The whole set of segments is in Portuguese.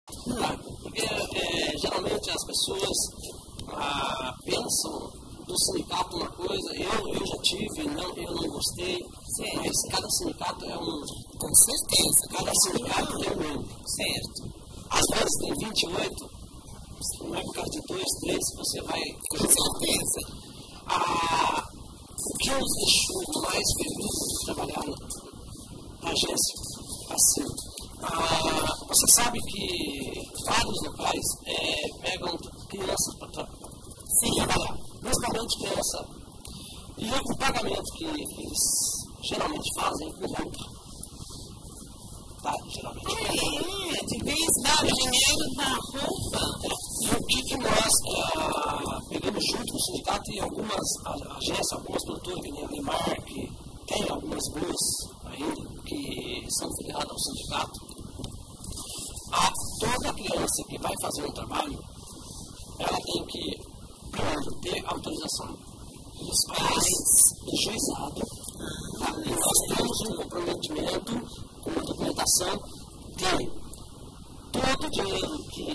Tá? Porque geralmente as pessoas pensam do sindicato uma coisa, eu já tive, eu não gostei, mas cada sindicato é um. Com certeza. Cada sindicato é um membro. Certo. Às vezes tem 28, não é por causa de 2, 3, você vai. Com certeza. O que nos deixou mais felizes de trabalhar na agência, assim, você sabe que vários locais pegam crianças para trabalhar, principalmente criança, e o pagamento que eles geralmente fazem com roupa. Tá, geralmente. De vez dar o dinheiro da roupa. E o que nós pegamos junto com o sindicato e algumas agências, algumas produtoras, que nem a Limar, que tem algumas boas ainda, que são filiadas ao sindicato, toda criança que vai fazer um trabalho, ela tem que, primeiro, ter autorização dos pais, do juizado, tá? E nós temos um comprometimento com a documentação de todo o dinheiro que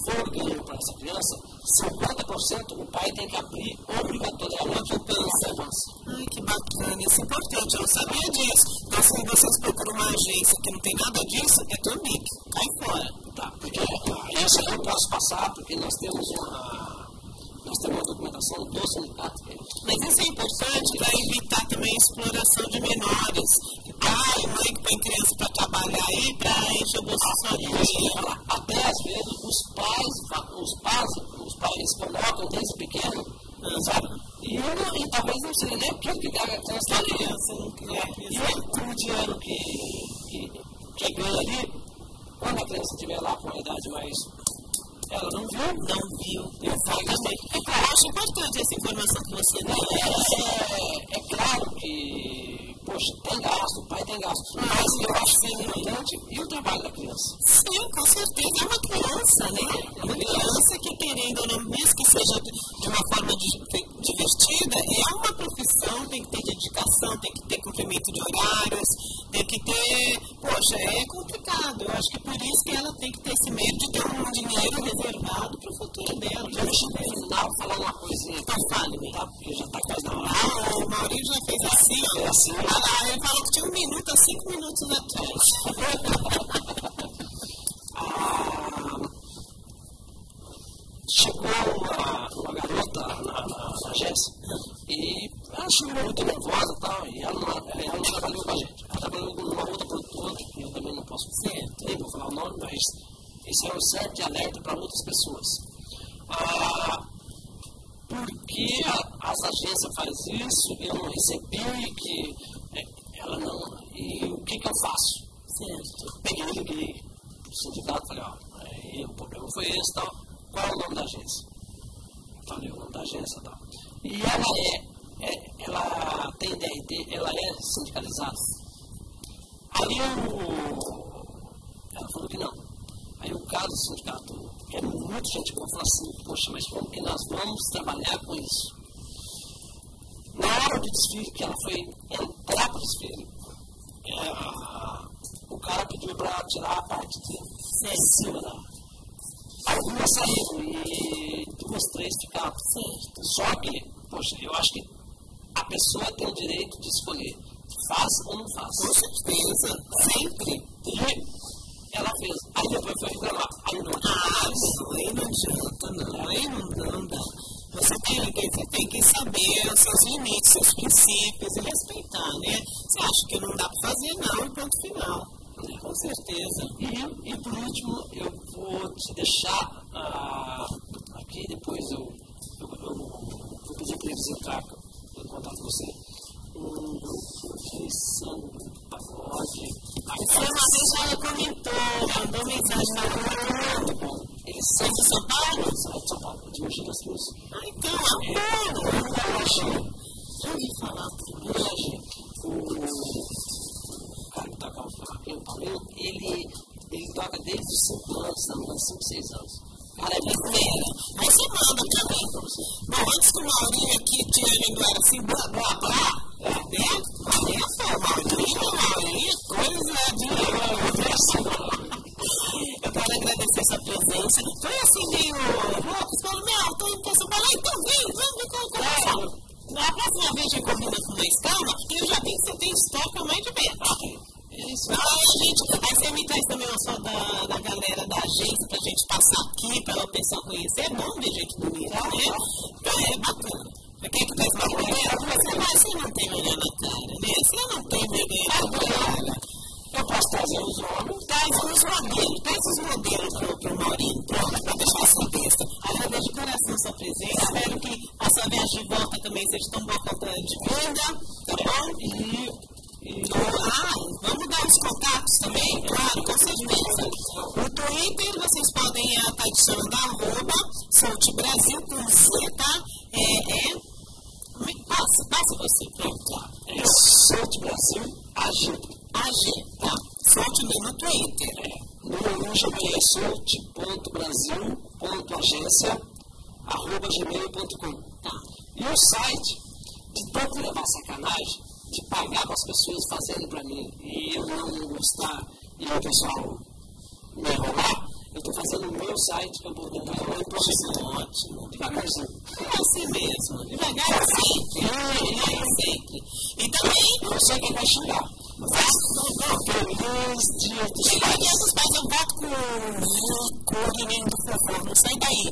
for ganho para essa criança, 50% o pai tem que abrir obrigatoriamente o poupança. Ai, que bacana, isso é importante, eu não sabia disso. Então, se vocês procuram uma agência que não tem nada disso, é Turmic, cai fora. Tá, porque isso eu não posso passar, porque nós temos uma documentação do sindicato. Mas isso é importante para evitar também a exploração de menores. Pai e mãe que põe criança para trabalhar aí, para encher o bolso sozinho. Até às vezes os pais colocam desde pequeno, sabe? E talvez não seja nem aquilo que dá a criança não quer. E o dinheiro que ganha ali, quando a criança estiver lá com uma idade mais. Ela não viu. Eu falo também. Eu acho importante essa informação que você deu. É claro que, poxa, tem gasto, o pai tem gasto. Mas eu acho que é importante e o trabalho da criança. Sim, com certeza. É uma criança, né? É uma criança que, querendo ou não, mesmo que seja de uma forma divertida, é uma profissão, tem que ter dedicação, tem que ter cumprimento de horários, tem que ter. Poxa, é complicado. Eu acho que por isso que ela tem que ter esse medo de ter um dinheiro reservado para o futuro dela. Deixa eu no final falar uma coisinha. Então fale-me. Tá? Porque já está quase na hora. O Maurício já fez assim, ó. Ele falou que tinha 1 minuto há 5 minutos atrás. Chegou uma garota na agência e ela chegou muito nervosa e tal, e ela não trabalhou com a gente. Ela trabalhou com uma outra produtora, que eu também não posso dizer, nem vou falar o nome, mas isso é um certo alerta para outras pessoas. Porque as agências fazem isso, eu não recebi, que ela não. E o que eu faço? Certo. Peguei, liguei pro sindicato, falei, o problema foi esse tal. Qual é o nome da agência? Falei o nome da agência e tal. E ela tem DRT, ela é sindicalizada. Aí ela falou que não. Aí o cara do sindicato, que é muito gente boa, falou assim, poxa, mas como que nós vamos trabalhar com isso? Na hora do desfile, que ela foi entrar para o desfile, o cara pediu para ela tirar a parte de cima da. Algumas saíram e 2, 3 ficaram. Só que, poxa, eu acho que a pessoa tem o direito de escolher, faz ou não faz. Com certeza, sempre. E ela fez. Aí depois foi reclamar. Aí não adianta. Aí não dá. Você tem que saber os seus limites, seus princípios e respeitar, né? Você acha que não dá para fazer, não, e ponto final. Com certeza. E por último, eu vou te deixar aqui, depois eu vou pedir para eles entrar em contato com você. Um grupo de São Pagode. Você uma vez já comentou, mandou mensagem na rua. Muito bom. Eles são de São Paulo? São de São Paulo, de Mogi das Cruzes. Então, eu ouvi falar hoje, o cara que toca o Paulinho, ele toca desde os 5 anos, estamos há 5, 6 anos. Cara, é brasileiro. Aí você manda também pra você. Bom, antes que o Maurinho aqui tinha a linguagem assim, blá, blá, blá. Maurinho, coisa de... Eu quero agradecer essa presença. Foi assim meio louco, você falou, tô indo pra São Paulo, então vem conversar. Na próxima vez que combina com mais calma, eu já vi que você tem estoque a mais de metro. Isso. Aí você me traz também uma foto da galera da agência pra gente passar aqui, para o pessoal conhecer. É bom ver gente bonita, né? Então é bacana. Quem que traz uma mulher? Você não tem mulher na cara, né? Você não tem mulher na cara. Eu posso trazer os homens? Traz os modelos pro Maurinho, pronto, pra deixar essa besta. Agradeço de coração sua presença. Espero que a sua viagem de volta também seja tão boa quanto a de vinda, tá bom? Vamos dar os contatos também, claro, com certeza. No Twitter vocês podem estar adicionando @SolteBrasil com Z, tá? Passa você, pronto. Solte Brasil AG, tá? Solte no Twitter. No Gmail é solte.brasil.agência@gmail.com. Tá. E o site, de tanto levar sacanagem, de pagar para as pessoas fazendo para mim e eu não gostar e o pessoal me enrolar, eu estou fazendo o meu site para poder trabalhar em produção. Ótimo. Devagarzinho. É assim mesmo. Devagar sempre. E também, não sei quem vai xingar. Feliz dia dos pais. Dia dos pais eu voto com o menino do fofo. Não sai daí.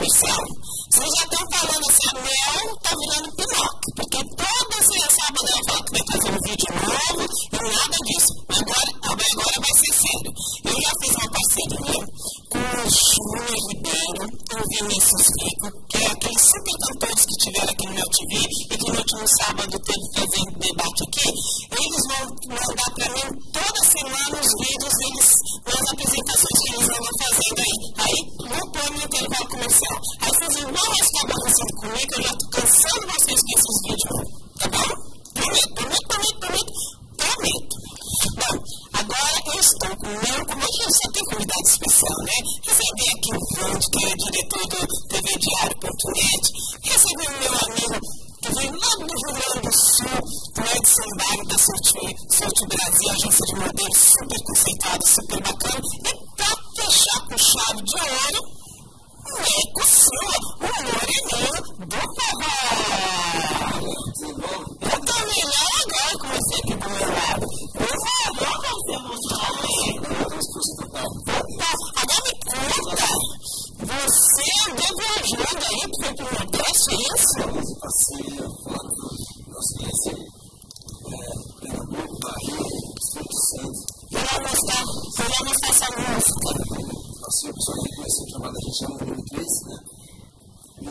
comercial. Vocês já estão falando assim, a Mel está virando Pinóquio, porque toda sábado ela fala que vai fazer um vídeo novo e nada disso. Agora vai ser sério. Eu já fiz uma parceria com o Júnior Ribeiro e o Vinícius Rico, que é aqueles super cantores que tiveram aqui no Mel TV e que no último sábado teve fazendo debate aqui. Eles vão mandar para mim toda semana os vídeos deles, nas apresentações que eles andam fazendo aí. Aí, vou pôr no intervalo comercial. Aí vocês não vão mais ficar balançando comigo, eu já estou cansando vocês com esses vídeos. Tá bom? Prometo. Bom, agora eu estou com o meu, como eu só tenho convidado especial, né? Recebi aqui o Vande, que é diretor do tvdiario.net. Recebi o meu amigo que veio lá do Rio Grande do Sul, do Edson Bairro, da Sorte Brasil, agência de modelos super conceituada, super bacana. E para fechar com chave de ouro, o Eco Silva, o moreninho do forró. Eu tô melhor agora com você aqui do meu lado. Agora me conta, você andou viajando aí pro Nordeste, é isso? Passei falando do nosso conheci Pernambuco, Bahia, Espírito Santo. Vamos mostrar essa música. Passei o pessoal que conheceu o trabalho da gente já no número 3, né? E,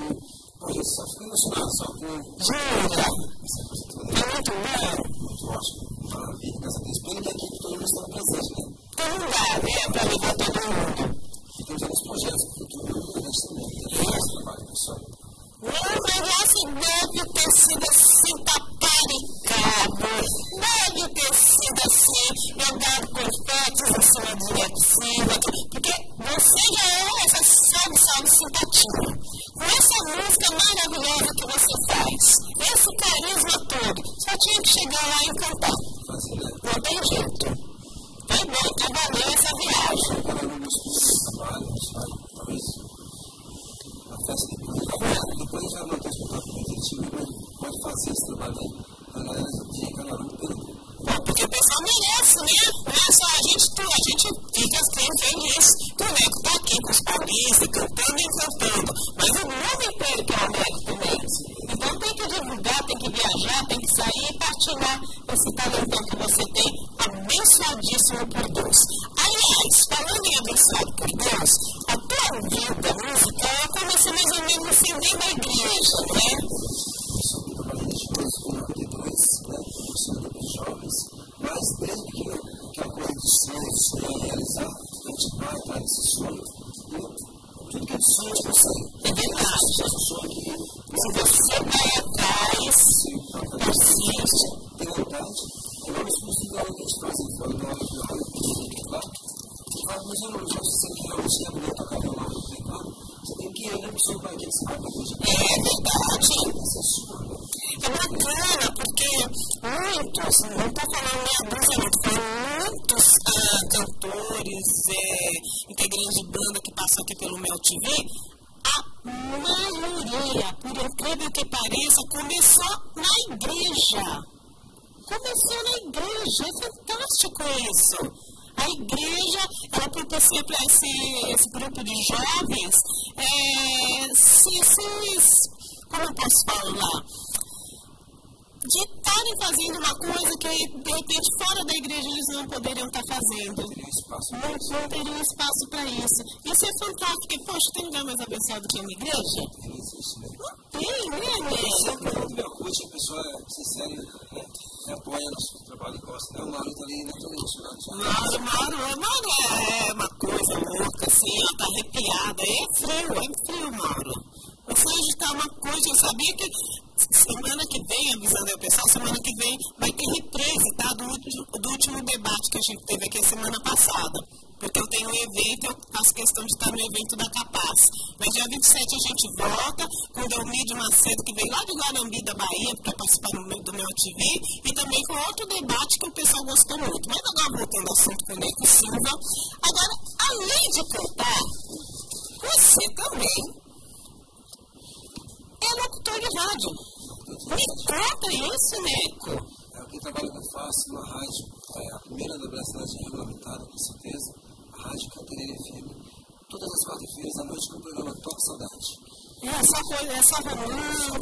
pô, eu só fico emocionado só com Jura? essa coisa toda. É muito bom. Muito ótimo. Maravilha. Dessa vez, pena que aqui todo mundo está presente, né? Então não dá, né? Pra levar todo mundo. E temos alguns projetos para o futuro, a gente também. Esse trabalho, pessoal. O negócio deve ter sido assim, taparicado. Deve ter sido assim, jogado confetes em cima do Silva. Porque você já é essa salve simpatia. Com essa música maravilhosa que você faz, esse carisma todo, só tinha que chegar lá e cantar. Não tem jeito. Foi bom, trabalhou essa viagem. Agora no meu trabalho, talvez a festa depois já não tem escutado muito, a gente pode fazer esse trabalho aí. A galera de Camarão pelo. Porque o pessoal merece, né? Não é só a gente fica feliz que o Neco tá aqui com os paulistas, cantando e cantando. Mas o mundo inteiro quer o Neco também. Então tem que divulgar, tem que viajar, tem que sair e partilhar esse talentão que você tem, abençoadíssimo por Deus. Aliás, falando em abençoado por Deus, a tua vida musical começou mais ou menos assim dentro da igreja, né? Eu trabalhei desde com 92, né? Emocionando os jovens, mas desde que aquela coisa de sonho realizar, a gente vai atrás desse sonho. Tudo que é sonho, a gente consegue. É verdade. Esse sonho que se você vai atrás, persiste, tem vontade, eu não consigo algo que a gente faz em fora da hora que eu olho lá. Mas eu não sei que realmente é bonito tocar violão no teclado. Você tem que ir, né? Pessoa vai aquele sabe. É verdade. É bacana, porque muitos, não estou falando meia dúzia, não, estou falando muitos cantores, integrantes de banda que passam aqui pelo Mel TV, a maioria, por incrível que pareça, começou na igreja. Começou na igreja, é fantástico isso. A igreja, ela propicia para esse grupo de jovens, como eu posso falar? De estarem fazendo uma coisa que, de repente, fora da igreja eles não poderiam estar fazendo. Não teriam espaço para isso. Isso é fantástico, porque, poxa, tem lugar mais abençoado que a minha igreja? Não tem, né, sempre no meu curso, a pessoa é sincera, né? Apoia nosso trabalho e gosta. O Mauro está ali, né? Todo emocionado. Mauro é uma coisa louca, assim, ela está arrepiada. É frio, Mauro. Você hoje está uma coisa, eu sabia que semana que vem, avisando aí o pessoal, semana que vem vai ter reprise, tá? Do último debate que a gente teve aqui a semana passada. Porque eu tenho um evento, eu faço questão de estar no evento da Capaz. Mas dia 27 a gente volta com o Delmídio Macedo, que veio lá de Guarambi, da Bahia, para participar do meu TV, e também com outro debate que o pessoal gostou muito. Mas agora voltando ao assunto com o Neco Silva. Agora, além de cantar, você também é locutor de rádio. Me conta isso, Neco. É o trabalho que eu faço na rádio, a primeira da brasileira regulamentada, com certeza, a Rádio Cantareira FM, todas as quartas-feiras à noite com o programa Toque Saudade. Essa romântica.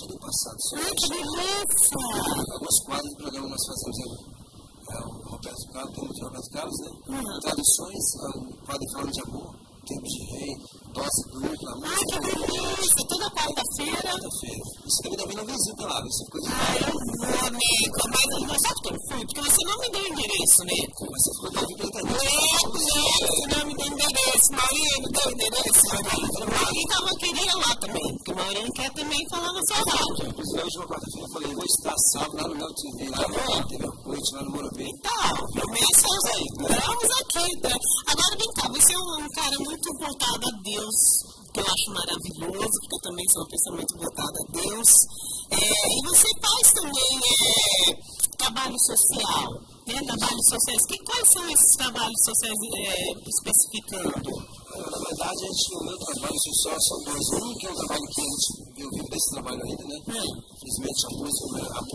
Do passado. Que delícia! Alguns quadros do programa nós fazemos o Roberto Carlos, tem muito Roberto Carlos, né? Traduções, um quadro falando de amor, Tempo de Rei, Dose Dupla, que delícia! Toda quarta-feira. Isso também não visita lá, você ficou de eu vou, amigo, mas eu não sabe que eu fui, porque você não me deu endereço, né? Mas você ficou de ouvir pela internet. Você não me deu endereço, Maurinho me deu endereço. O Maurinho queria lá também, porque o Maurinho quer também falar na sua rádio. Inclusive, na última quarta-feira eu falei, vou estar salvo lá no meu TV, lá no TV Coit, lá no Morumbi. Então, promessas aí, estamos aqui. Tá? Agora, vem cá, você é um cara muito voltado a Deus, que eu acho maravilhoso, porque eu também sou uma pessoa muito voltada a Deus. E você faz também trabalho social, né? Trabalhos sociais. Quais são esses trabalhos sociais especificando? Na verdade, o meu trabalho social são dois. Um que é um trabalho que eu vivo desse trabalho ainda, né? Infelizmente, a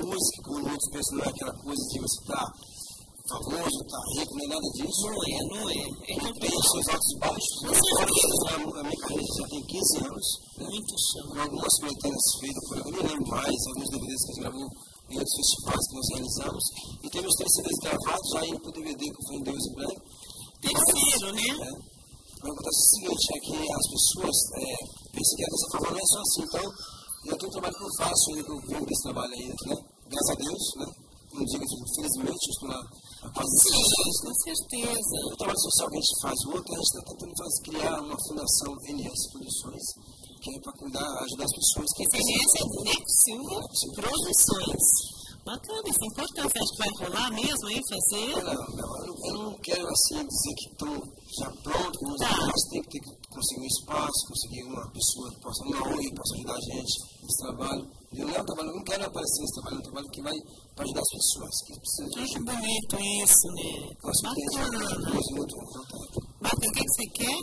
música, como muitos pensam, não é aquela coisa que você está famoso, está rico, nem nada disso. Não é. Eu tenho seus altos e baixos. A minha carreira já tem 15 anos. Muito chão. Com algumas coletâneas feitas por eu não lembro mais, alguns DVDs que a gente gravou em outros festivais que nós realizamos. E temos 3 CDs gravados, já indo para o DVD que foi em Deus em breve. Terceiro, né? O que acontece é o seguinte, é que as pessoas pensam que dessa forma não é só assim. Então, eu tenho um trabalho que eu faço, eu vivo desse trabalho aí, né? Graças a Deus, né? Não digo que, infelizmente, eu estou lá há quase 6 anos. Com certeza. O trabalho social que a gente faz, o outro, a gente está tentando criar uma fundação NS Produções, que é para cuidar, ajudar as pessoas que NS é Neco Silva Produções. Bacana, isso é importante. Você acha que vai rolar mesmo aí, fazer? Eu não quero assim dizer que estou já pronto, mas tem que conseguir um espaço, conseguir uma pessoa que possa, uma ONG que possa ajudar a gente nesse trabalho. Eu não quero aparecer nesse trabalho, é um trabalho que vai para ajudar as pessoas. Acho bonito isso, né? Bacana. Bacana, o que você quer?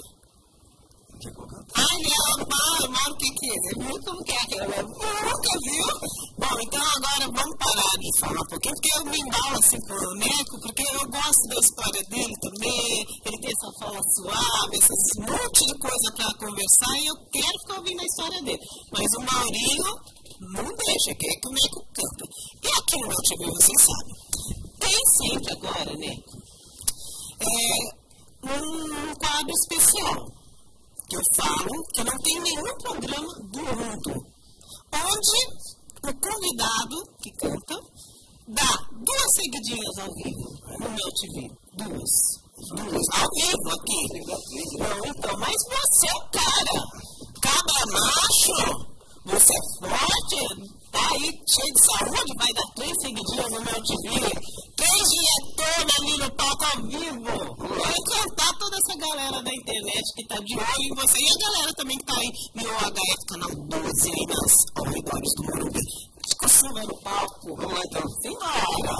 Mauro, o que é? Você viu como que é aquela? Nunca viu? Bom, então agora vamos parar de falar um pouquinho, porque eu me embalo assim com o Neco, porque eu gosto da história dele também, ele tem essa fala suave, esse monte de coisa para conversar, e eu quero ficar ouvindo a história dele. Mas o Maurinho não deixa, quer que o Neco canta. E aqui no meu TV, vocês sabem, tem sempre agora, Neco, um quadro especial. Que eu falo que não tem nenhum programa do mundo onde o convidado que canta dá 2 seguidinhas ao vivo no meu TV. 2 ao vivo aqui. Não, então, mas você é o cara. Cabra macho, você é forte, tá aí cheio de saúde, vai dar 3 seguidinhas no meu TV. 3 diretores ali no palco ao vivo. Vai encantar toda essa galera da internet que tá de olho em você. E a galera também que tá aí no OHF, canal 12, aí nas corredores do Morumbi. Discussão no palco. Vamos lá então. Simbora.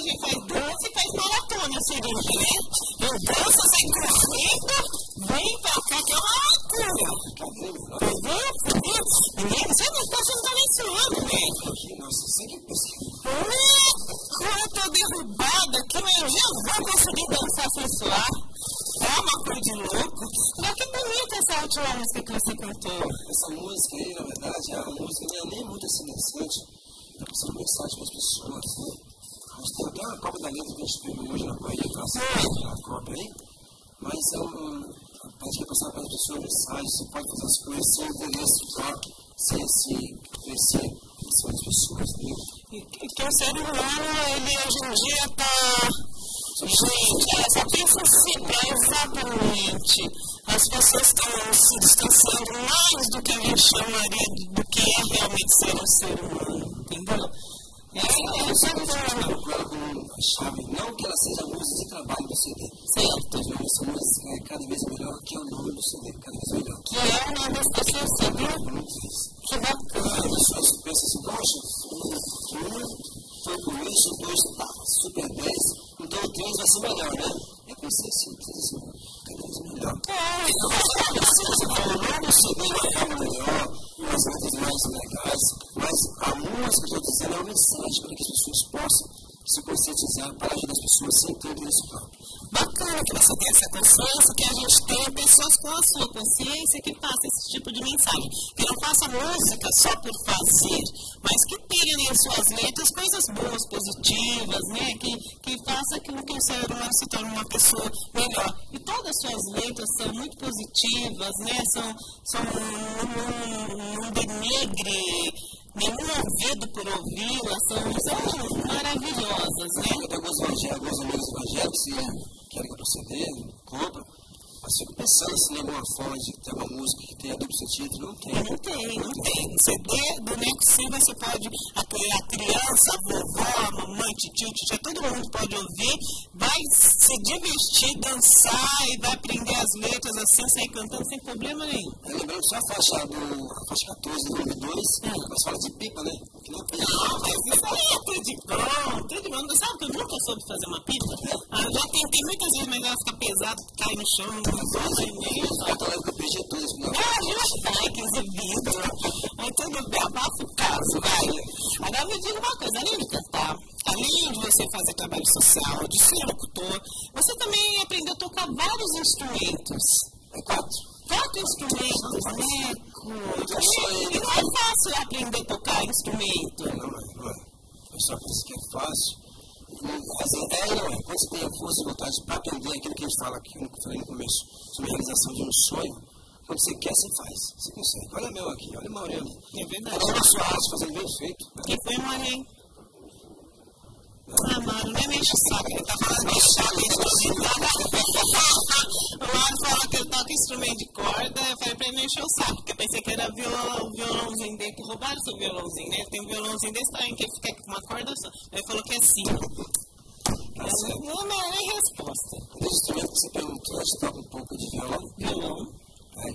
gente faz dança e faz maratona, Cirilo, né? Eu danço sem correndo, vem pra cá que é uma loucura. Entendeu? Menino, você não tá sendo abençoado, né? Nossa, você que pensa. Eu tô derrubada aqui, mas eu já vou conseguir dançar sem suar. É uma coisa de louco. Mas que bonita essa última música que você cantou. Essa música aí, na verdade, é uma música que não é nem muito assim dançante. Tá passando mensagem para as pessoas, né? A gente tem até uma cópia da letra que a gente pegou hoje na Bahia, que é a cópia aí. Mas a gente quer passar para as pessoas mensagens. Você pode fazer as coisas sem interesse próprio, sem crescer as pessoas, né? E que o ser humano, ele hoje em dia está... Gente, só pensa assim, exatamente. As pessoas estão se distanciando mais do que a gente chamaria do que é realmente ser um ser humano, entendeu? Ela como a chave, não que ela seja a música de trabalho do CD. Certo. Essa música é cada vez melhor, que é o nome do CD, cada vez melhor. Que é o nome das pessoas, sabia? Que bacana. As pessoas pensam assim, poxa, foi com isso, 2 tá super 10, então o 3 vai ser melhor, né? É com você sim, cada vez melhor. O nome do CD é melhor, as letras mais legais, mas a música, eu estou dizendo, é uma mensagem para que as pessoas possam se conscientizar para ajudar as pessoas sem ter interesse próprio. Bacana que você tenha essa consciência, que a gente tenha pessoas com a sua consciência que passem esse tipo de mensagem. Que não façam música só por fazer, mas que tenham em suas letras coisas boas, positivas, né? Que faça com que o ser humano se torne uma pessoa melhor. E todas as suas letras são muito positivas, né? Não denegre nenhum ouvido por ouvi-las, são maravilhosas, né? Tem alguns amigos evangélicos que querem que eu CD, compra. Mas fico pensando se tem alguma forma de ter uma música que tenha duplo sentido. Não tem. Não tem. CD do Neco Silva você pode, a criança, a vovó, a mamãe, tio, todo mundo pode ouvir, vai se divertir, dançar e vai aprender as letras assim, sair cantando sem problema nenhum. Lembrando só a faixa 14 do volume 2, mas fala de pipa, né? Não, mas isso aí é tudo bom. Sabe que eu nunca soube fazer uma pipa? Já tentei muitas vezes, mas ela fica pesada, cai no chão, não gosta nem. Aquela época eu perdi tudo isso. Ai, que exibido. Aí tudo bem, abafa o caso, vai. Agora me diga uma coisa, além de cantar, além de você fazer trabalho social, de ser locutor, você também aprendeu a tocar vários instrumentos. 4 instrumentos, né? E não é fácil aprender a tocar instrumento. Não é. Eu só penso que é fácil. Mas a ideia não é. Quando você tem a força e vontade para aprender aquilo que a gente fala aqui, como eu falei no começo, sobre a realização de um sonho, quando você quer, você faz. Você consegue. Olha o meu aqui, olha o Maureen. É verdade. Olha a sua arte fazendo bem feito. Quem foi o Maureen? Mano, nem mexe o saco, ele tá falando de chave de o Mauro falou que ele toca instrumento de corda, eu falei pra ele não encher o saco, porque eu pensei que era o violãozinho dele, que roubaram o seu violãozinho, né? Tem um violãozinho desse tamanho que fica com uma corda só. Ele falou que é 5. Não é resposta. Desde o instrumento que você perguntou, a gente toca um pouco de violão,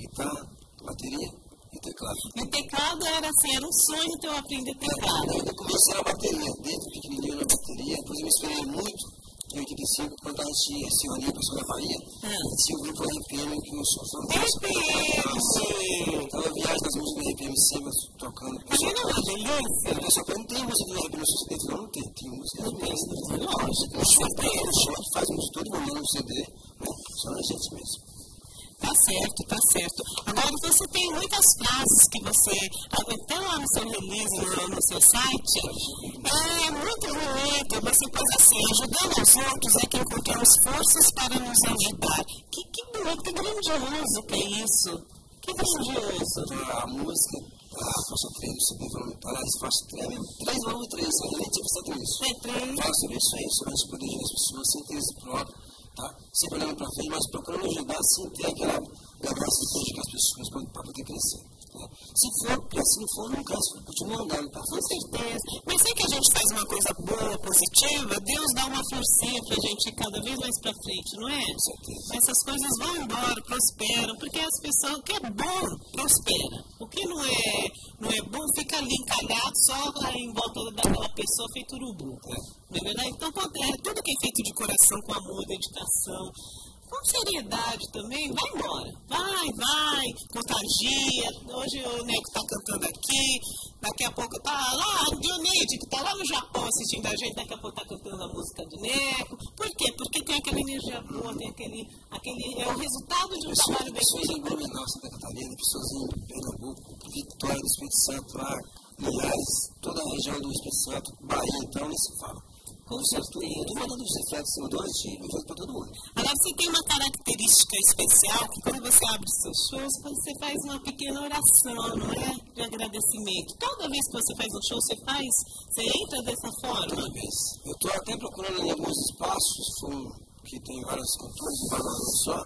guitarra, bateria e teclado. E o teclado era um sonho teu aprender teclado. Eu comecei na bateria, desde pequenininho na bateria, depois eu me inspirei muito em 85, quando a gente se reunia para o Sul da Bahia, tinha um grupo RPM que eu sou fã RPM! Então eu viajo nas músicas do RPM sempre tocando. Imagina uma delícia! Só que eu não tenho música do RPM no CD, não tem música do RPM. Lógico, o show faz música todo mundo no CD, só na gente mesmo. Tá certo. Agora você tem muitas frases que você, até lá no seu release, no seu site, é muito bonito. Você pôs assim, ajudando os outros é que encontramos forças para nos ajudar. Que bonito, que grandioso que é isso. Que grandioso. A música, a faixa 3 do CD, faixa 3, volume 3, eu nem tinha pensado nisso. Fala sobre isso aí, sobre a gente poder ajudar as pessoas sem interesse próprio. Tá? Sempre olhando para frente, mas procurando ajudar sem ter aquela graça de prejudicar as pessoas para poder crescer. Né? Se não for, não cansa, continua andando para frente. Com certeza. Mas sei que a gente faz uma coisa boa, positiva, Deus dá uma forcinha para a gente ir cada vez mais para frente, não é? Com certeza. Essas coisas vão embora, prosperam, porque as pessoas, o que é bom, prospera. O que não é não é bom, fica ali encalhado só em volta daquela pessoa feito urubu. Não é verdade? Então, tudo que é feito de coração, com amor, dedicação, com seriedade também, vai embora. Vai, contagia. Hoje o Neco está cantando aqui, daqui a pouco tá lá, o Dioneide, que está lá no Japão assistindo a gente, daqui a pouco está cantando a música do Neco. Por quê? Porque tem aquela energia boa, tem aquele é o resultado de um trabalho bem feito. Pessoas em Blumenau, Santa Catarina, pessoas em Pernambuco, Vitória do Espírito Santo, lá, Linhares, toda a região do Espírito Santo, Bahia, então, nem se fala. Com certeza, eu estou falando dos reflexos do antigo, eu para todo mundo. Agora, você tem uma característica especial que quando você abre seus shows, quando você faz uma pequena oração, não é? De agradecimento. Toda vez que você faz um show, você entra dessa forma? Toda vez. Eu estou até procurando em alguns espaços que tem várias culturas, não só,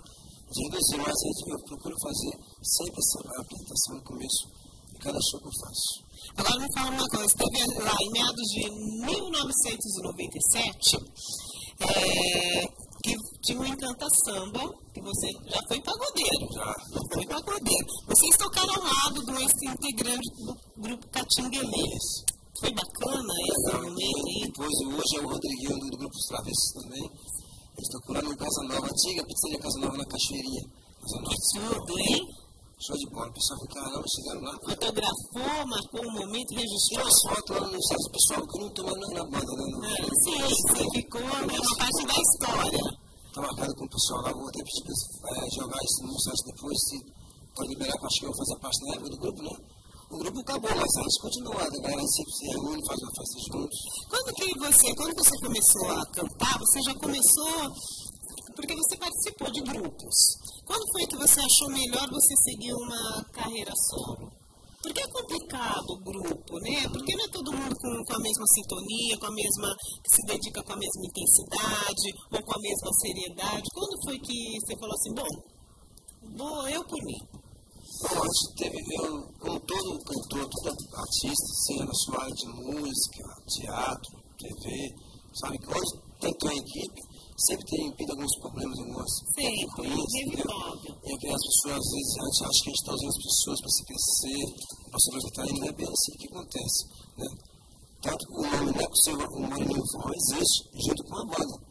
de reduzir, mas eu procuro fazer sempre essa apresentação no começo de cada show que eu faço. Agora me fala uma coisa, teve lá em meados de 1997, que tinha um Encanta Samba, que você já foi pagodeiro. Já foi pagodeiro. Vocês tocaram ao lado do ex-integrante do grupo Catinguelê. Foi bacana esse momento aí? Depois, hoje é o Rodriguinho do grupo Os Travessos também. Eles tocam lá no Casa Nova, antiga pizzaria Casa Nova na Cachoeirinha. Tudo, hein? Show de bola, o pessoal fica lá, chegaram lá. Fotografou, marcou um momento, registrou. As fotos lá no site do pessoal que não tomando na banda, né? Sim, ficou uma parte da história. Tá marcado com o pessoal lá, vou até pedir para jogar isso no site depois, se pode liberar, acho que eu vou fazer parte da época do grupo, né? O grupo acabou, mas a gente continua, a galera sempre se reúne, faz uma festa juntos. Quando você começou a cantar, você já começou, porque você participou de grupos. Quando foi que você achou melhor você seguir uma carreira solo? Porque é complicado o grupo, né? Porque não é todo mundo com a mesma sintonia, que se dedica com a mesma intensidade, ou com a mesma seriedade. Quando foi que você falou assim, vou eu por mim? Bom, a gente teve, como todo cantor, todo artista, seja na sua área de música, teatro, TV, sabe que hoje tentou em equipe, sempre tem tido alguns problemas, algumas ruins, e que as pessoas, às vezes, a gente acha que a gente está usando as pessoas para se crescer, para se projetar, e não é bem assim que acontece, né? Tanto que o nome não é possível, o Marinho Forró existe junto com a banda.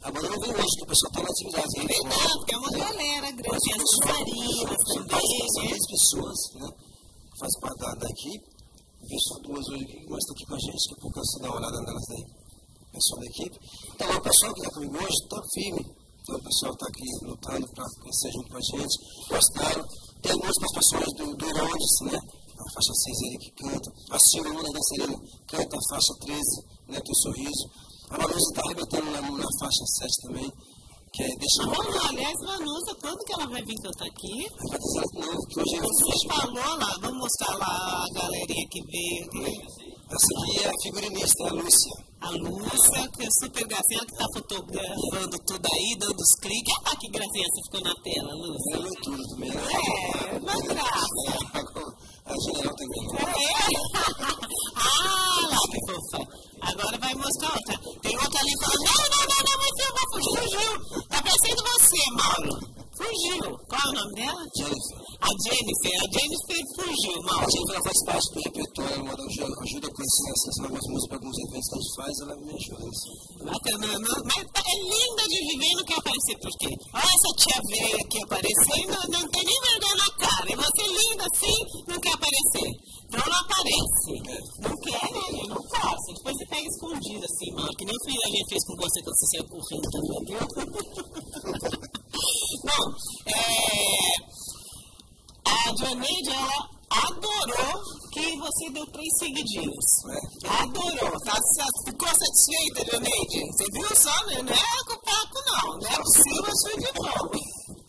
A banda não vem hoje, que o pessoal está na atividade. É verdade, porque é uma galera grande, as dançarinas também, as pessoas, né, que fazem parte da equipe, vejo só duas hoje aqui, mas estão aqui com a gente, daqui a pouco você dá uma olhada nelas aí, o pessoal da equipe. Então, o pessoal que está comigo hoje está firme, então o pessoal está aqui lutando para crescer junto com a gente, gostaram. Tem algumas participações do Herodes, né, a faixa 6 ele que canta, a Silvia, uma das dançarinas, canta a faixa 13, né, Teu Sorriso. A Vanusa está arrebentando na faixa 7 também, que é deixa eu... Aliás, Vanusa, quando que ela vai vir cantar aqui? Vai dizer não, que hoje você falou lá, vamos mostrar lá a galerinha que veio. Essa aqui é a figurinista, a Lúcia. A Lúcia, que é super gracinha, que está fotografando tudo aí, dando os cliques. Olha que gracinha você ficou na tela, Lúcia. Ela é tudo também, né? Uma graça. A general também. Lá que fofa. Agora vai mostrar outra. Tem outra ali falando, não, vai filmar, fugiu. Tá parecendo você, Mauro. Fugiu. Qual é o nome dela? Jennifer. A Jennifer fugiu, Mauro. A Jennifer, ela faz parte do repertório, ela ajuda a conhecer essas novas músicas para alguns eventos que a gente faz, ela me ajuda. Bacana, mas é linda de viver e não quer aparecer, por quê? Olha essa tia velha aqui aparecendo, não tem nem vergonha na cara. E você linda assim, não quer aparecer. Não aparece. Não quer, né? Não faça. Depois você pega escondido assim, mano. Que nem o filho a gente fez com você quando você saiu correndo também, viu? Bom, a Dioneide, ela adorou que você deu 3 seguidinhos. Adorou. Ficou satisfeita, Dioneide? Você viu só, né? Não é com o papo, não. Não é possível, eu sou de bom.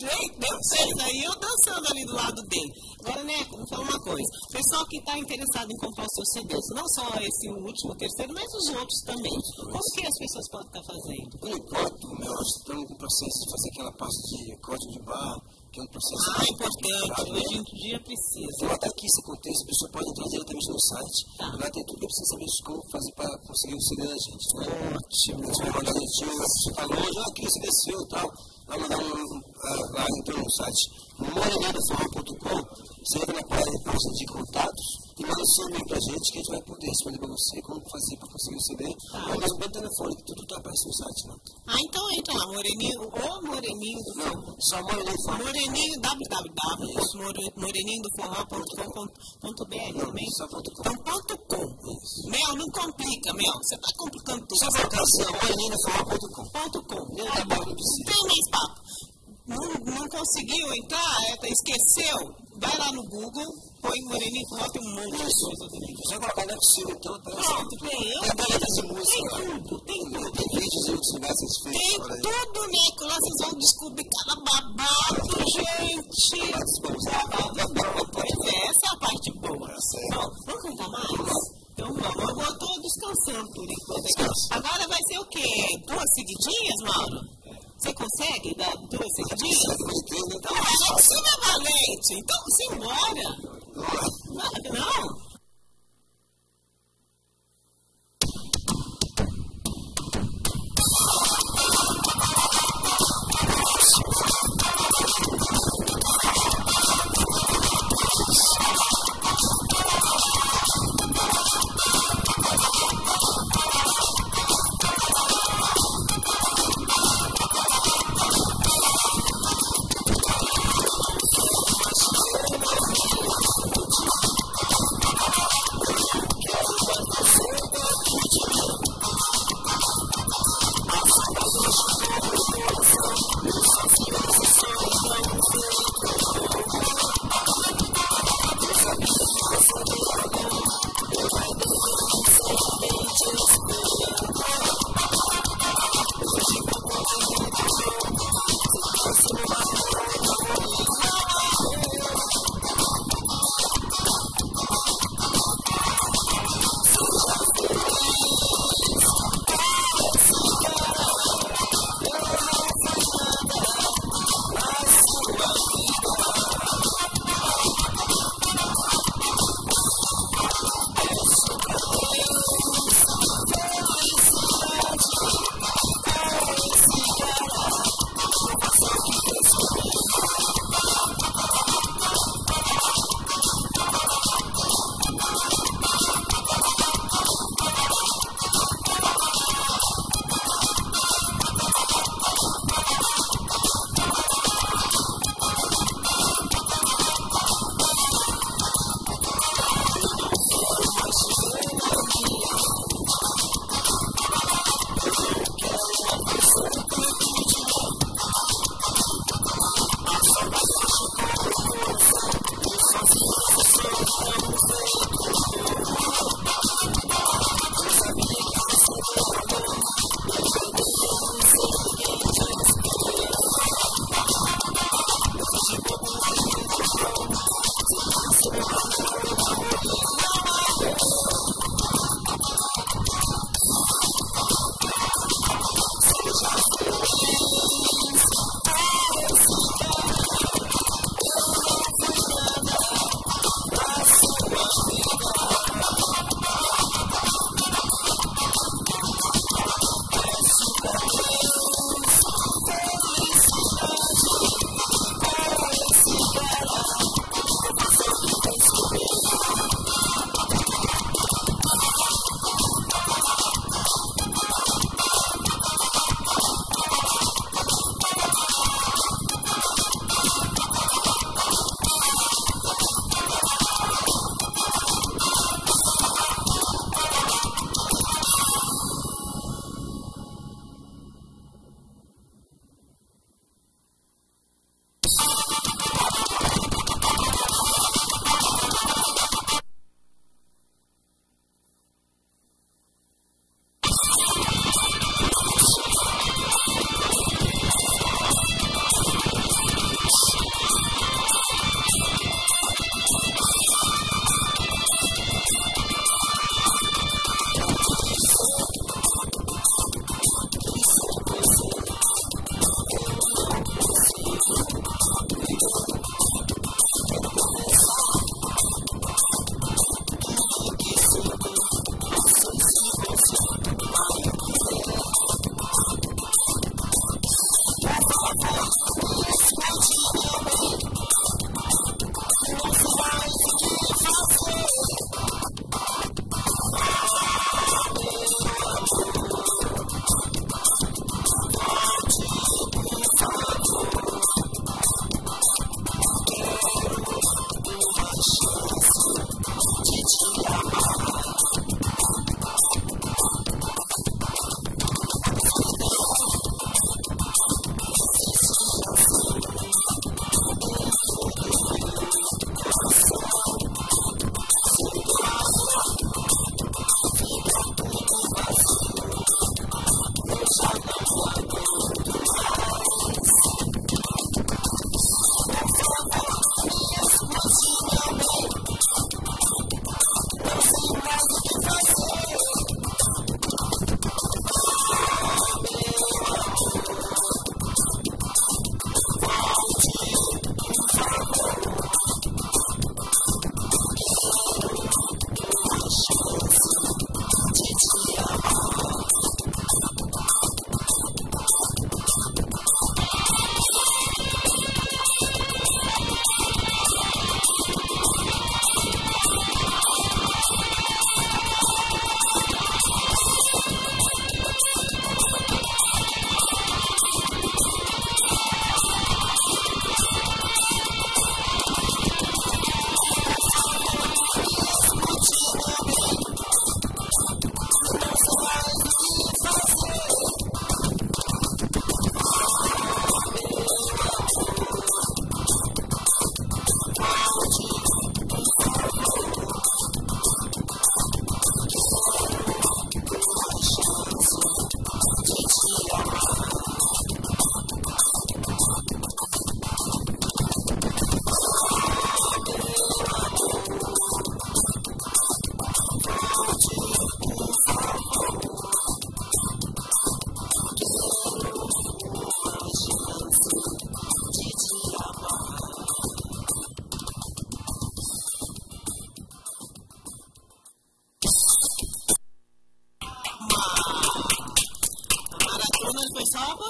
Deu 3 aí, eu dançando ali do lado dele. Agora, né, vou falar uma coisa. O pessoal que está interessado em comprar os seus CDs, não só esse último, o terceiro, mas os outros também. Como que as pessoas podem estar fazendo? Por enquanto, nós estamos com o processo de fazer aquela parte de código de barra, que é um processo... importante. Hoje em dia precisa. Então, até que isso aconteça, a pessoa pode entrar diretamente no site. Lá tem tudo que precisa saber como fazer para conseguir o CD da gente. Né? Ótimo. A gente vai mandar a gente, você está longe, aqui você desceu e tal. Vai mandar lá então no site morenindoforró.com, você entra na página de contatos e manda manda o seu e-mail pra gente que a gente vai poder responder pra você como fazer pra conseguir o CD. Ou mesmo pelo telefone, que tudo tá aparecendo no site, né? Então entra lá, Moreninho do Forró. Não, só Moreninho do Forró. Moreninho, www.moreninhodoforró.com.br também. Só .com. Então, .com. Mel, não complica, Mel. Você tá complicando tudo. Só colocar assim, moreninhodoforró.com. .com. Tá bom, não precisa. Tem mais papo. Não conseguiu entrar, esqueceu, vai lá no Google, põe Moreninho Forró, tem um monte de coisa também. Só colocar não é possível, então. Pronto, tem letras de música. tem tudo. Tem vídeos em outros lugares que vocês Tem feitos. tudo, Nico, lá vocês vão descobrir cada babado, gente. Pois é, essa é a parte boa. Bom, vamos cantar mais? Então vamos, eu vou tô descansando por enquanto. Agora vai ser o quê? 2 seguidinhas, Mauro? Você consegue dar 2 seguidinhas? Então, você é valente. Então, simbora. Não?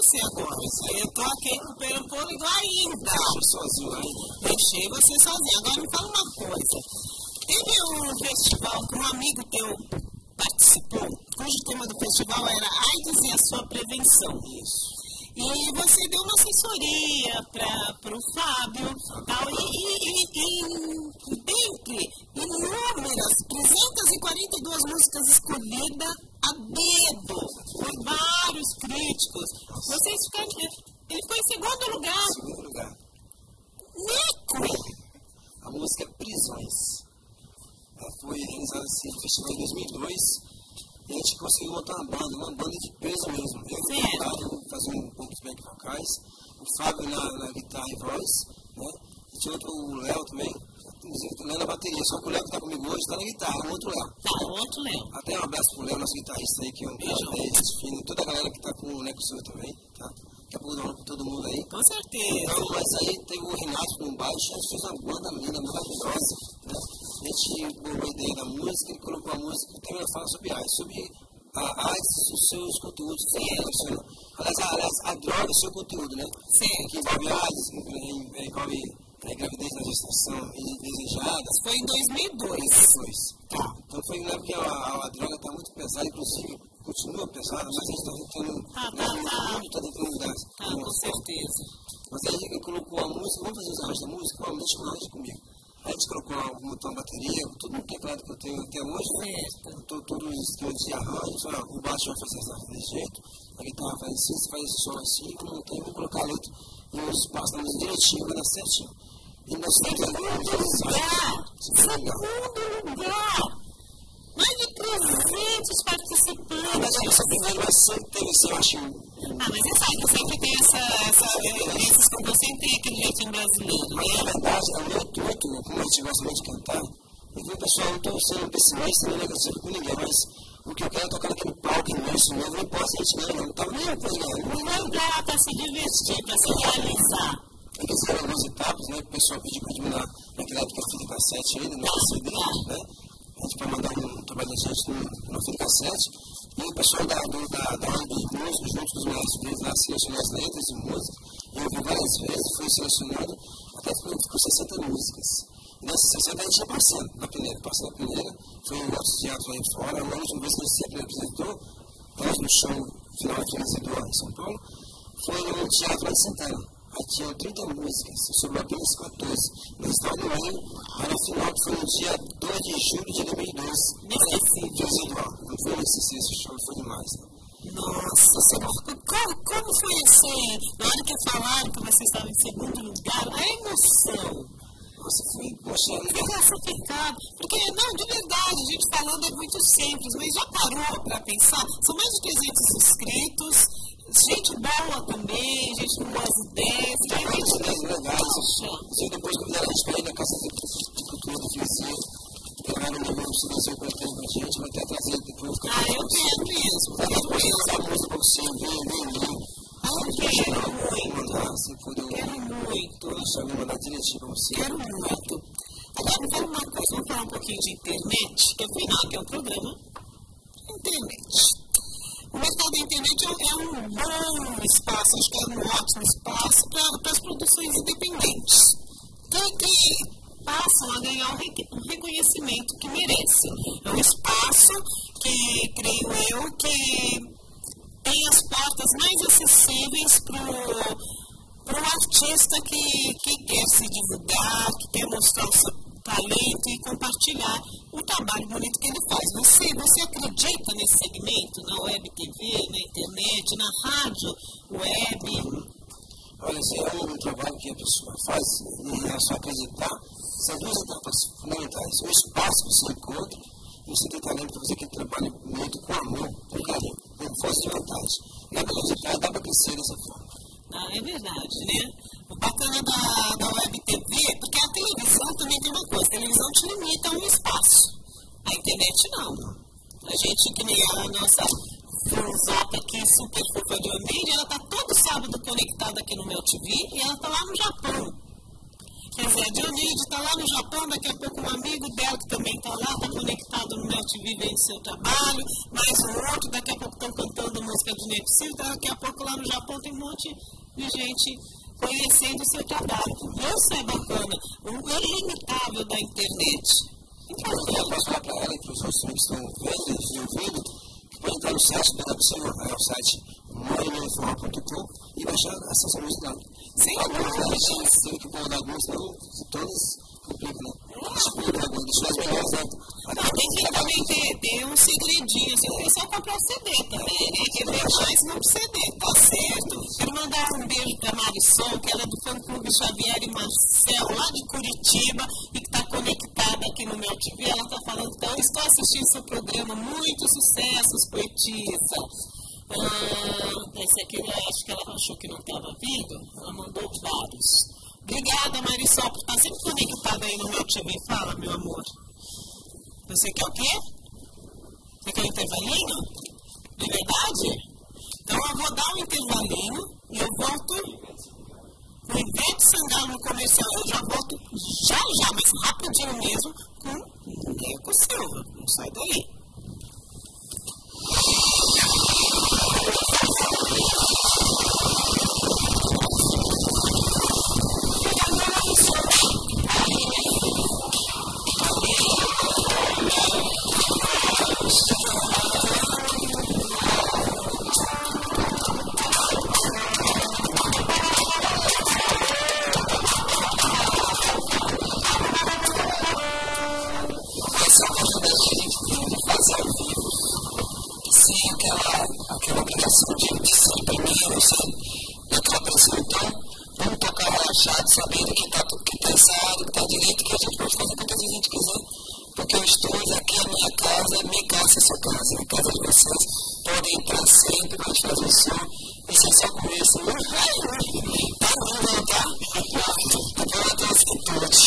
você agora. Eu tô aqui recuperando fôlego ainda. Sozinho ainda. Deixei você sozinho. Agora me fala uma coisa. Teve um festival que um amigo teu participou, cujo tema do festival era AIDS e a sua prevenção. Isso. E você deu uma assessoria para o Fábio, tal, e dentre inúmeras 342 músicas escolhidas a dedo por vários críticos. Ele ficou em segundo lugar. Segundo lugar. Nico! A música Prisões. Ela foi realizada assim, no festival em 2002. E a gente conseguiu montar uma banda de peso mesmo. Eu fazia um pouco de back vocais, o Fábio na guitarra e voz, né? E tinha o Léo também, inclusive o Léo na bateria, só que o Léo que está comigo hoje está na guitarra, é um outro Léo. O outro Léo. Até um abraço pro Léo, nosso guitarrista aí, que é um beijo aí, fino, toda a galera que está com o Neco Sul também, tá? Daqui a pouco dá para todo mundo aí. Com certeza. Então, mas aí tem o Renato com o baixo, a gente fez uma banda linda, maravilhosa, né? A gente bolou a ideia da música, ele colocou a música, também ela fala sobre AIDS, sobre a AIDS, os seus conteúdos, aliás, a droga é o seu conteúdo, né? Sim. Que envolve AIDS, envolve gravidez na gestação indesejada. Foi em 2002. Tá. Então foi na época que a droga está muito pesada, inclusive continua pesada, mas a gente está tentando. Está tentando mudar. Com certeza. Mas aí ele colocou a música, vamos fazer os arranjos da música, realmente com arranjo comigo. Aí a gente colocou uma bateria, tudo no teclado que eu tenho até hoje, todos os esquemas de arranjo, o baixo vai fazer desse jeito, a guitarra faz assim, você faz esse som assim, eu vou colocar a letra e os passos da música direitinho, vai dar certinho. E nós temos segundo lugar! Mais de 300 participantes. Mas a nossa primeira vai sempre ter isso, eu acho. Mas você sabe que sempre tem esses que você tem aquele jeitinho brasileiro. Mas na verdade, é o meu intuito, como a gente gosta muito de cantar, e viu, pessoal, não estou sendo pessimista, não é negativo com ninguém, mas o que eu quero é tocar naquele palco imenso novo, não importa se a gente ganha, não estava nem para ganhar. Não dá para se divertir, para se realizar. Tem que ser algumas etapas, né? O pessoal pediu para diminuir naquela época a fita cassete ainda, não é CD, né? A gente vai mandar um trabalho da gente numa fita cassete, e o pessoal da hora dos músicos, junto com os maestros deles lá, selecionou as letras de música, e eu vi várias vezes, foi selecionado, até ficou 60 músicas. E nessas 60 a gente ia passando na peneira, foi em outros teatros aí fora, a última vez que a gente sempre apresentou, nós no show final aqui na Cidade em São Paulo, foi no teatro lá de Santana. Aí tinham 30 músicas, sobrou apenas 14. Nós estávamos no meio, aí no final, que foi no dia 2 de julho de 2002. Não foi esse show, foi demais. Né? Nossa Senhora, como foi assim? Na hora que falaram que você estava em segundo lugar, a emoção. Nossa, foi, poxa, classificado. Porque, não, de verdade, a gente falando é muito simples, mas já parou para pensar? São mais de 300 inscritos. Gente boa também, gente com boas ideias, gente legais. Você depois convidar a gente para ir na Casa de Cultura do Vizinho, que lá no nível do Silêncio com a gente, vai até trazer depois. Eu quero mesmo. Vai dar a música para você, vem. Quero muito. Eu vou mandar direitinho para você. Quero muito. Agora, me fala uma coisa, vamos falar um pouquinho de internet, que afinal que é um programa. Internet. O mercado da internet é um bom espaço, acho que é um ótimo espaço para as produções independentes, que passam a ganhar um reconhecimento que merecem. É um espaço que, creio eu, que tem as portas mais acessíveis para o artista que quer se divulgar, que quer mostrar o seu talento e compartilhar o trabalho bonito que ele faz. Você acredita nesse segmento, na web TV, na internet, na rádio web? Olha, esse é um trabalho que a pessoa faz e é só acreditar. São duas etapas fundamentais. O espaço que você encontra e você tem talento para fazer aquele trabalho muito com amor, com carinho, com força de vontade. Dá para acreditar, dá para crescer dessa forma. É verdade, né? O bacana da web TV é porque a televisão também tem uma coisa, a televisão te limita a um espaço, a internet não. A gente, que nem a nossa Zota aqui, super fofa de Omídia, ela está todo sábado conectada aqui no meu TV e ela está lá no Japão. Quer dizer, a Dionísio está lá no Japão, daqui a pouco um amigo dela que também está lá, está conectado no meu TV vendo seu trabalho, mais um outro, daqui a pouco estão cantando música de não é possível, daqui a pouco lá no Japão tem um monte de gente conhecendo o seu trabalho. Isso é bacana. O ilimitável da internet. Então, eu posso falar para ela e para os outros que estão vendo e ouvindo, que podem entrar no site dela, é o site moreninforma.com e baixar essas músicas lá. Sem algumas tem que pôr algumas, não, todas complicam, né? Deixa as melhores, né? Tem que também ter um segredinho, assim, o pessoal comprar o CD também, né? Que vem mais no CD, tá certo? Quero mandar um beijo pra Marisol, que ela é do fã-clube Xavier e Marcel, lá de Curitiba, e que está conectada aqui no meu TV. Ela está falando, então, estou assistindo seu programa, muitos sucessos, poetisa. Esse aqui eu acho que ela achou que não estava vindo, ela mandou vários. Obrigada, Marisol, por estar sempre conectada aí no meu TV. Fala, meu amor. Você quer o quê? Você quer um intervalinho? De verdade? Então eu vou dar um intervalinho e eu volto com o Ivete Sangalo no comercial. Eu já volto já, mas rapidinho mesmo, com o Deco Silva. Não sai daí. Aquela obrigação de ser primeiro, sabe? E aquela pressão, então, vamos tocar relaxado, sabendo que está ensaiado, que está direito, que a gente pode fazer quantas vezes a gente quiser, porque o estúdio aqui é a minha casa é a sua casa, a casa de vocês, podem entrar sempre, pode fazer o som, esse é só o começo, tá lindo, tá? Agora tem as quitutes.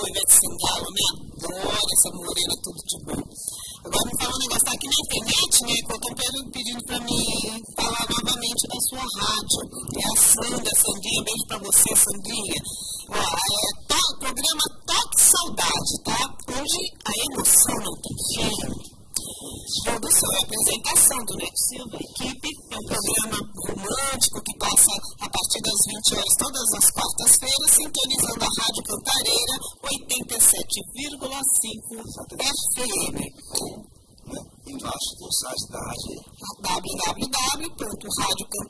Ivete Sangalo, me adoro essa morena, tudo de bom. Agora me fala um negócio, tá aqui na internet, né, que eu tô pedindo pra mim falar novamente da sua rádio. É a Sandrinha, beijo pra você, Sandrinha. Programa Toque Saudade, tá? Onde a emoção não tem fim. apresentação do Neto Silva, equipe. É um programa romântico que passa a partir das 20 horas todas as quartas-feiras, sintonizando a Rádio Cantareira 87,5 FM. Embaixo do site da rádio www.radiocantareira.com